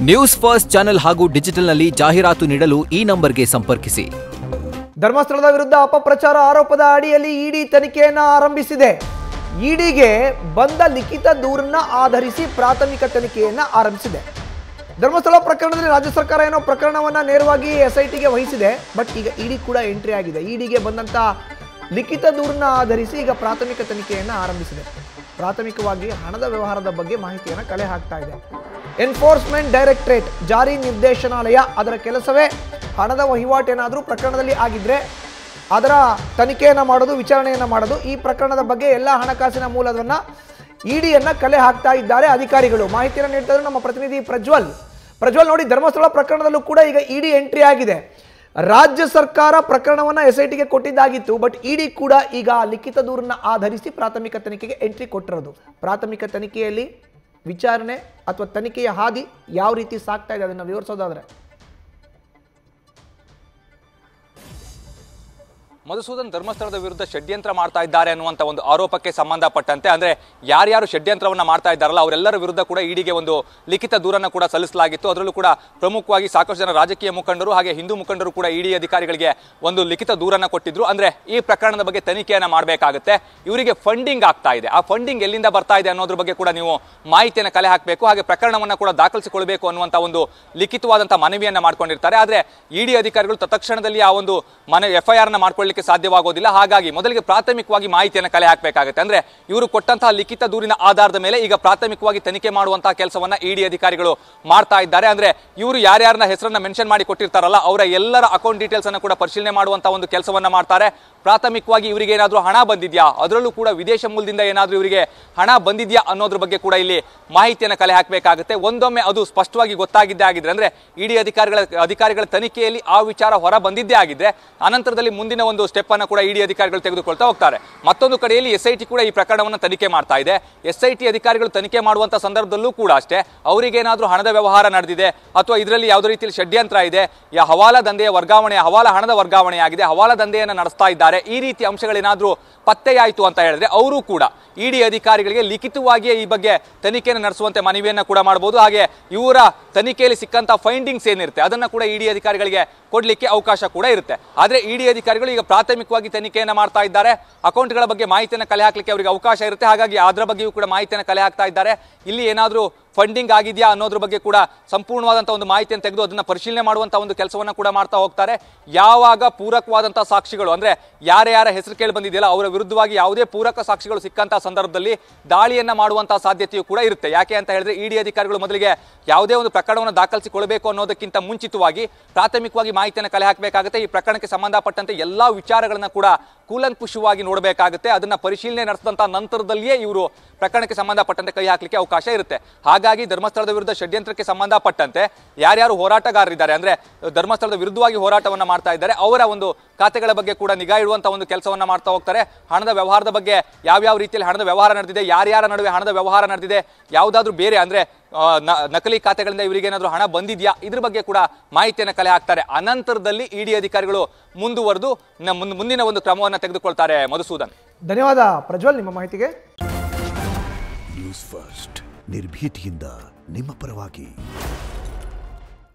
News first channel ಹಾಗೂ ಡಿಜಿಟಲ್ನಲ್ಲಿ ಜಾಹೀರಾತು ನೀಡಲು ಈ ನಂಬರ್ಗೆ ಸಂಪರ್ಕಿಸಿ. ಧರ್ಮಸ್ಥಳದ ವಿರುದ್ಧ ಅಪಪ್ರಚಾರ ಆರೋಪದ ಅಡಿಯಲ್ಲಿ ಇಡಿ ತನಿಖೆಯನ್ನು ಆರಂಭಿಸಿದೆ. ಇಡಿಗೆ ಬಂದ ಲಿಖಿತ ದೂರನ್ನ ಆಧರಿಸಿ ಪ್ರಾಥಮಿಕ ತನಿಖೆಯನ್ನು ಆರಂಭಿಸಿದೆ. ಧರ್ಮಸ್ಥಳ ಪ್ರಕರಣದಲ್ಲಿ ರಾಜ್ಯ ಸರ್ಕಾರ ಏನೋ ಪ್ರಕರಣವನ್ನ ನೇರವಾಗಿ ಎಸ್ಐಟಿಗೆ ವಹಿಸಿದೆ. ಬಟ್ ಈಗ ಇಡಿ ಕೂಡ ಎಂಟ್ರಿ ಆಗಿದೆ. ಇಡಿಗೆ ಬಂದಂತ ಲಿಖಿತ ದೂರನ್ನ ಆಧರಿಸಿ ಈಗ ಪ್ರಾಥಮಿಕ ತನಿಖೆಯನ್ನು ಆರಂಭಿಸಿದೆ. ಪ್ರಾಥಮಿಕವಾಗಿ ಹಣದ ವ್ಯವಹಾರದ ಬಗ್ಗೆ ಮಾಹಿತಿಯನ್ನು ಕಲೆ ಹಾಕ್ತಾ ಇದೆ. ಎನ್ಫೋರ್ಸ್ಮೆಂಟ್ ಡೈರೆಕ್ಟರೇಟ್ ಜಾರಿ ನಿರ್ದೇಶನಾಲಯ ಅದರ ಕೆಲಸವೇ ಹಣದ ವಹಿವಾಟೇನಾದರೂ ಪ್ರಕರಣದಲ್ಲಿ ಆಗಿದ್ರೆ ಅದರ ತನಿಖೆಯನ್ನು ಮಾಡೋದು, ವಿಚಾರಣೆಯನ್ನು ಮಾಡೋದು. ಈ ಪ್ರಕರಣದ ಬಗ್ಗೆ ಎಲ್ಲ ಹಣಕಾಸಿನ ಮೂಲವನ್ನು ಇಡಿಯನ್ನು ಕಲೆ ಹಾಕ್ತಾ ಇದ್ದಾರೆ ಅಧಿಕಾರಿಗಳು. ಮಾಹಿತಿಯನ್ನು ನೀಡ್ತಾ ಇದ್ದಾರೆ ನಮ್ಮ ಪ್ರತಿನಿಧಿ ಪ್ರಜ್ವಲ್. ನೋಡಿ, ಧರ್ಮಸ್ಥಳ ಪ್ರಕರಣದಲ್ಲೂ ಕೂಡ ಈಗ ಇಡಿ ಎಂಟ್ರಿ ಆಗಿದೆ. ರಾಜ್ಯ ಸರ್ಕಾರ ಪ್ರಕರಣವನ್ನು ಎಸ್ಐಟಿಗೆ ಕೊಟ್ಟಿದ್ದಾಗಿತ್ತು. ಬಟ್ ಇಡಿ ಕೂಡ ಈಗ ಲಿಖಿತ ದೂರನ್ನ ಆಧರಿಸಿ ಪ್ರಾಥಮಿಕ ತನಿಖೆಗೆ ಎಂಟ್ರಿ ಕೊಟ್ಟಿರೋದು. ಪ್ರಾಥಮಿಕ ತನಿಖೆಯಲ್ಲಿ ವಿಚಾರಣೆ ಅಥವಾ ತನಿಖೆಯ ಹಾದಿ ಯಾವ ರೀತಿ ಸಾಗ್ತಾ ಇದೆ ಅದನ್ನು ವಿವರಿಸೋದಾದ್ರೆ ಮಧುಸೂದನ್, ಧರ್ಮಸ್ಥಳದ ವಿರುದ್ಧ ಷಡ್ಯಂತ್ರ ಮಾಡ್ತಾ ಇದ್ದಾರೆ ಅನ್ನುವಂಥ ಒಂದು ಆರೋಪಕ್ಕೆ ಸಂಬಂಧಪಟ್ಟಂತೆ ಅಂದ್ರೆ ಯಾರ್ಯಾರು ಷಡ್ಯಂತ್ರವನ್ನ ಮಾಡ್ತಾ ಇದ್ದಾರಲ್ಲ ಅವರೆಲ್ಲರ ವಿರುದ್ಧ ಕೂಡ ಇಡಿಗೆ ಒಂದು ಲಿಖಿತ ದೂರನ್ನು ಕೂಡ ಸಲ್ಲಿಸಲಾಗಿತ್ತು. ಅದರಲ್ಲೂ ಕೂಡ ಪ್ರಮುಖವಾಗಿ ಸಾಕಷ್ಟು ಜನ ರಾಜಕೀಯ ಮುಖಂಡರು ಹಾಗೆ ಹಿಂದೂ ಮುಖಂಡರು ಕೂಡ ಇಡಿ ಅಧಿಕಾರಿಗಳಿಗೆ ಒಂದು ಲಿಖಿತ ದೂರನ್ನು ಕೊಟ್ಟಿದ್ರು. ಅಂದ್ರೆ ಈ ಪ್ರಕರಣದ ಬಗ್ಗೆ ತನಿಖೆಯನ್ನ ಮಾಡಬೇಕಾಗುತ್ತೆ, ಇವರಿಗೆ ಫಂಡಿಂಗ್ ಆಗ್ತಾ ಇದೆ, ಆ ಫಂಡಿಂಗ್ ಎಲ್ಲಿಂದ ಬರ್ತಾ ಇದೆ ಅನ್ನೋದ್ರ ಬಗ್ಗೆ ಕೂಡ ನೀವು ಮಾಹಿತಿಯನ್ನು ಕಲೆ ಹಾಕಬೇಕು, ಹಾಗೆ ಪ್ರಕರಣವನ್ನ ಕೂಡ ದಾಖಲಿಸಿಕೊಳ್ಬೇಕು ಅನ್ನುವಂಥ ಒಂದು ಲಿಖಿತವಾದಂತಹ ಮನವಿಯನ್ನ ಮಾಡ್ಕೊಂಡಿರ್ತಾರೆ. ಆದ್ರೆ ಇಡಿ ಅಧಿಕಾರಿಗಳು ತತ್ಕ್ಷಣದಲ್ಲಿ ಆ ಒಂದು FIR ನ ಮಾಡ್ಕೊಳ್ಳಿಕ್ಕೆ ಸಾಧ್ಯವಾಗೋದಿಲ್ಲ. ಹಾಗಾಗಿ ಮೊದಲಿಗೆ ಪ್ರಾಥಮಿಕವಾಗಿ ಮಾಹಿತಿಯನ್ನು ಕಲೆ ಹಾಕಬೇಕಾಗುತ್ತೆ. ಅಂದ್ರೆ ಇವರು ಕೊಟ್ಟಂತಹ ಲಿಖಿತ ದೂರಿನ ಆಧಾರದ ಮೇಲೆ ಈಗ ಪ್ರಾಥಮಿಕವಾಗಿ ತನಿಖೆ ಮಾಡುವಂತಹ ಕೆಲಸವನ್ನ ಇಡಿ ಅಧಿಕಾರಿಗಳು ಮಾಡ್ತಾ ಇದ್ದಾರೆ. ಅಂದ್ರೆ ಇವರು ಯಾರ್ಯಾರನ್ನ ಹೆಸರನ್ನ ಮೆನ್ಷನ್ ಮಾಡಿ ಕೊಟ್ಟಿರ್ತಾರಲ್ಲ ಅವರ ಎಲ್ಲರ ಅಕೌಂಟ್ ಡೀಟೇಲ್ಸ್ ಅನ್ನು ಕೂಡ ಪರಿಶೀಲನೆ ಮಾಡುವಂತಹ ಒಂದು ಕೆಲಸವನ್ನ ಮಾಡ್ತಾರೆ. ಪ್ರಾಥಮಿಕವಾಗಿ ಇವರಿಗೆ ಏನಾದರೂ ಹಣ ಬಂದಿದ್ಯಾ, ಅದರಲ್ಲೂ ಕೂಡ ವಿದೇಶ ಮೂಲದಿಂದ ಏನಾದರೂ ಇವರಿಗೆ ಹಣ ಬಂದಿದ್ಯಾ ಅನ್ನೋದ್ರ ಬಗ್ಗೆ ಕೂಡ ಇಲ್ಲಿ ಮಾಹಿತಿಯನ್ನು ಕಲೆ ಹಾಕಬೇಕಾಗುತ್ತೆ. ಒಂದೊಮ್ಮೆ ಅದು ಸ್ಪಷ್ಟವಾಗಿ ಗೊತ್ತಾಗಿದ್ದೇ ಆಗಿದ್ರೆ, ಅಂದ್ರೆ ಇಡಿ ಅಧಿಕಾರಿಗಳ ತನಿಖೆಯಲ್ಲಿ ಆ ವಿಚಾರ ಹೊರ ಬಂದಿದ್ದೇ ಆಗಿದ್ರೆ ಅನಂತರದಲ್ಲಿ ಮುಂದಿನ ಒಂದು ಸ್ಟೆಪ್ ಅನ್ನು ಕೂಡ ಇಡಿ ಅಧಿಕಾರಿಗಳು ತೆಗೆದುಕೊಳ್ತಾ ಹೋಗ್ತಾರೆ. ಮತ್ತೊಂದು ಕಡೆಯಲ್ಲಿ ಎಸ್ಐಟಿ ಕೂಡ ಈ ಪ್ರಕರಣವನ್ನು ತನಿಖೆ ಮಾಡ್ತಾ ಇದೆ. ಎಸ್ಐಟಿ ಅಧಿಕಾರಿಗಳು ತನಿಖೆ ಮಾಡುವಂತಹ ಸಂದರ್ಭದಲ್ಲೂ ಕೂಡ ಅಷ್ಟೇ ಅವರಿಗೇನಾದ್ರೂ ಹಣದ ವ್ಯವಹಾರ ನಡೆದಿದೆ ಅಥವಾ ಇದರಲ್ಲಿ ಯಾವುದೇ ರೀತಿಯಲ್ಲಿ ಷಡ್ಯಂತ್ರ ಇದೆ, ಹವಾಲಾ ದಂಧೆಯ ವರ್ಗಾವಣೆ, ಹವಾಲಾ ಹಣದ ವರ್ಗಾವಣೆ ಆಗಿದೆ, ಹವಾಲಾ ದಂಧೆಯನ್ನು ನಡೆಸ್ತಾ ಇದ್ದಾರೆ, ಈ ರೀತಿ ಅಂಶಗಳೇನಾದ್ರೂ ಪತ್ತೆಯಾಯಿತು ಅಂತ ಹೇಳಿದ್ರೆ ಅವರು ಕೂಡ ಇಡಿ ಅಧಿಕಾರಿಗಳಿಗೆ ಲಿಖಿತವಾಗಿಯೇ ಈ ಬಗ್ಗೆ ತನಿಖೆಯನ್ನು ನಡೆಸುವಂತೆ ಮನವಿಯನ್ನ ಕೂಡ ಮಾಡಬಹುದು. ಹಾಗೆ ಇವರ ತನಿಖೆಯಲ್ಲಿ ಸಿಕ್ಕಂತ ಫೈಂಡಿಂಗ್ಸ್ ಏನಿರುತ್ತೆ ಅದನ್ನ ಕೂಡ ಇಡಿ ಅಧಿಕಾರಿಗಳಿಗೆ ಕೊಡ್ಲಿಕ್ಕೆ ಅವಕಾಶ ಕೂಡ ಇರುತ್ತೆ. ಆದ್ರೆ ಇಡಿ ಅಧಿಕಾರಿಗಳು ಈಗ ಪ್ರಾಥಮಿಕವಾಗಿ ತನಿಖೆಯನ್ನ ಮಾಡ್ತಾ ಇದ್ದಾರೆ. ಅಕೌಂಟ್ಗಳ ಬಗ್ಗೆ ಮಾಹಿತಿಯನ್ನು ಕಲೆ ಹಾಕಲಿಕ್ಕೆ ಅವರಿಗೆ ಅವಕಾಶ ಇರುತ್ತೆ. ಹಾಗಾಗಿ ಅದರ ಬಗ್ಗೆಯೂ ಕೂಡ ಮಾಹಿತಿಯನ್ನು ಕಲೆ ಹಾಕ್ತಾ ಇದ್ದಾರೆ. ಇಲ್ಲಿ ಏನಾದರೂ ಫಂಡಿಂಗ್ ಆಗಿದೆಯಾ ಅನ್ನೋದ್ರ ಬಗ್ಗೆ ಕೂಡ ಸಂಪೂರ್ಣವಾದಂತಹ ಒಂದು ಮಾಹಿತಿಯನ್ನು ತೆಗೆದು ಅದನ್ನ ಪರಿಶೀಲನೆ ಮಾಡುವಂತಹ ಒಂದು ಕೆಲಸವನ್ನ ಕೂಡ ಮಾಡ್ತಾ ಹೋಗ್ತಾರೆ. ಯಾವಾಗ ಪೂರಕವಾದಂತಹ ಸಾಕ್ಷಿಗಳು ಅಂದ್ರೆ ಯಾರ ಹೆಸರು ಕೇಳಿ ಬಂದಿದೆಯಲ್ಲ ಅವರ ವಿರುದ್ಧವಾಗಿ ಯಾವುದೇ ಪೂರಕ ಸಾಕ್ಷಿಗಳು ಸಿಕ್ಕಂತಹ ಸಂದರ್ಭದಲ್ಲಿ ದಾಳಿಯನ್ನ ಮಾಡುವಂತಹ ಸಾಧ್ಯತೆಯೂ ಕೂಡ ಇರುತ್ತೆ. ಯಾಕೆ ಅಂತ ಹೇಳಿದ್ರೆ ಇಡಿ ಅಧಿಕಾರಿಗಳು ಮೊದಲಿಗೆ ಯಾವುದೇ ಒಂದು ಪ್ರಕರಣವನ್ನು ದಾಖಲಿಸಿಕೊಳ್ಬೇಕು ಅನ್ನೋದಕ್ಕಿಂತ ಮುಂಚಿತವಾಗಿ ಪ್ರಾಥಮಿಕವಾಗಿ ಮಾಹಿತಿಯನ್ನು ಕಲೆ ಹಾಕಬೇಕಾಗುತ್ತೆ. ಈ ಪ್ರಕರಣಕ್ಕೆ ಸಂಬಂಧಪಟ್ಟಂತೆ ಎಲ್ಲಾ ವಿಚಾರಗಳನ್ನ ಕೂಡ ಕೂಲಂಕುಷವಾಗಿ ನೋಡಬೇಕಾಗುತ್ತೆ. ಅದನ್ನ ಪರಿಶೀಲನೆ ನಡೆಸಿದಂತಹ ನಂತರದಲ್ಲಿಯೇ ಇವರು ಪ್ರಕರಣಕ್ಕೆ ಸಂಬಂಧಪಟ್ಟಂತೆ ಕೈ ಹಾಕಲಿಕ್ಕೆ ಅವಕಾಶ ಇರುತ್ತೆ. ಹಾಗಾಗಿ ಧರ್ಮಸ್ಥಳದ ವಿರುದ್ಧ ಷಡ್ಯಂತ್ರಕ್ಕೆ ಸಂಬಂಧಪಟ್ಟಂತೆ ಯಾರ್ಯಾರು ಹೋರಾಟಗಾರರಿದ್ದಾರೆ ಅಂದ್ರೆ ಧರ್ಮಸ್ಥಳದ ವಿರುದ್ಧವಾಗಿ ಹೋರಾಟವನ್ನ ಮಾಡ್ತಾ ಇದ್ದಾರೆ ಅವರ ಒಂದು ಖಾತೆಗಳ ಬಗ್ಗೆ ಕೂಡ ನಿಗಾ ಇಡುವಂತಹ ಒಂದು ಕೆಲಸವನ್ನ ಮಾಡ್ತಾ ಹೋಗ್ತಾರೆ. ಹಣದ ವ್ಯವಹಾರದ ಬಗ್ಗೆ ಯಾವ್ಯಾವ ರೀತಿಯಲ್ಲಿ ಹಣದ ವ್ಯವಹಾರ ನಡೆದಿದೆ, ಯಾರ್ಯಾರ ನಡುವೆ ಹಣದ ವ್ಯವಹಾರ ನಡೆದಿದೆ, ಯಾವುದಾದ್ರೂ ಬೇರೆ ಅಂದ್ರೆ ನಕಲಿ ಖಾತೆಗಳಿಂದ ಇವರಿಗೆ ಏನಾದರೂ ಹಣ ಬಂದಿದ್ಯಾ ಇದ್ರ ಬಗ್ಗೆ ಕೂಡ ಮಾಹಿತಿಯನ್ನು ಕಲೆ ಹಾಕ್ತಾರೆ. ಅನಂತರದಲ್ಲಿ ಇಡಿ ಅಧಿಕಾರಿಗಳು ಮುಂದುವರೆದು ಮುಂದಿನ ಒಂದು ಕ್ರಮವನ್ನು ತೆಗೆದುಕೊಳ್ತಾರೆ. ಮಧುಸೂದನ್, ಧನ್ಯವಾದ ಪ್ರಜ್ವಲ್ ನಿಮ್ಮ ಮಾಹಿತಿಗೆ. ನ್ಯೂಸ್ ಫಸ್ಟ್ ನಿರ್ಭೀತಿಯಿಂದ ನಿಮ್ಮ ಪರವಾಗಿ.